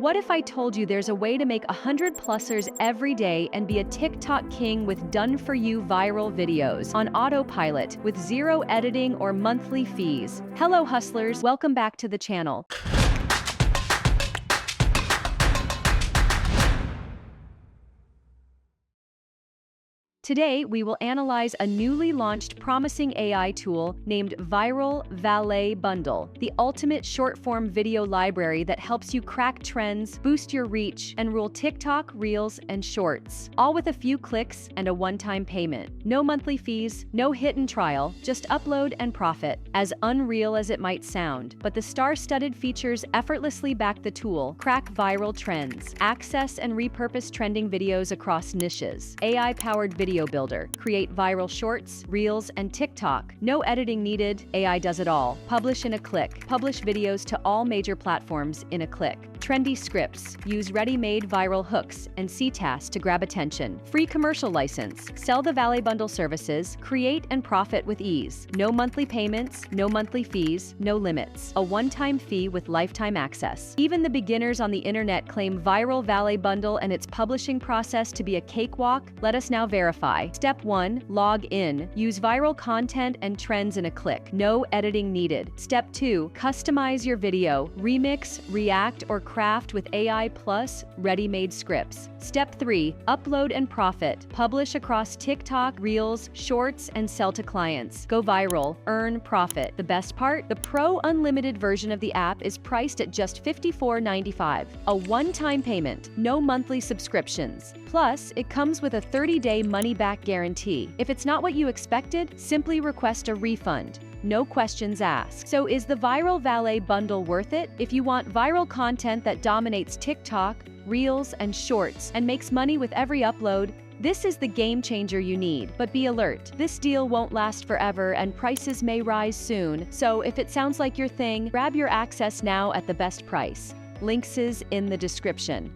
What if I told you there's a way to make 100-plusers every day and be a TikTok king with done-for-you viral videos on autopilot with zero editing or monthly fees? Hello, hustlers. Welcome back to the channel. Today, we will analyze a newly launched promising AI tool named ViralValet Bundle, the ultimate short-form video library that helps you crack trends, boost your reach, and rule TikTok, Reels, and Shorts, all with a few clicks and a one-time payment. No monthly fees, no hidden trial, just upload and profit. As unreal as it might sound, but the star-studded features effortlessly back the tool, crack viral trends, access and repurpose trending videos across niches, AI-powered video builder, create viral shorts, reels, and TikTok. No editing needed, AI does it all. Publish in a click. Publish videos to all major platforms in a click. Trendy Scripts. Use ready-made viral hooks and CTAs to grab attention. Free commercial license. Sell the Valet bundle services. Create and profit with ease. No monthly payments, no monthly fees, no limits. A one-time fee with lifetime access. Even the beginners on the internet claim ViralValet bundle and its publishing process to be a cakewalk. Let us now verify. Step 1. Log in. Use viral content and trends in a click. No editing needed. Step 2. Customize your video. Remix, react, or craft with AI plus ready-made scripts. Step 3. Upload and profit. Publish across TikTok, Reels, Shorts, and sell to clients. Go viral. Earn profit. The best part? The Pro Unlimited version of the app is priced at just $54.95. A one-time payment. No monthly subscriptions. Plus, it comes with a 30-day money-back guarantee. If it's not what you expected, simply request a refund. No questions asked. So is the ViralValet bundle worth it? If you want viral content that dominates TikTok, Reels, and Shorts and makes money with every upload, this is the game changer you need. But be alert, this deal won't last forever and prices may rise soon. So if it sounds like your thing, grab your access now at the best price. Links is in the description.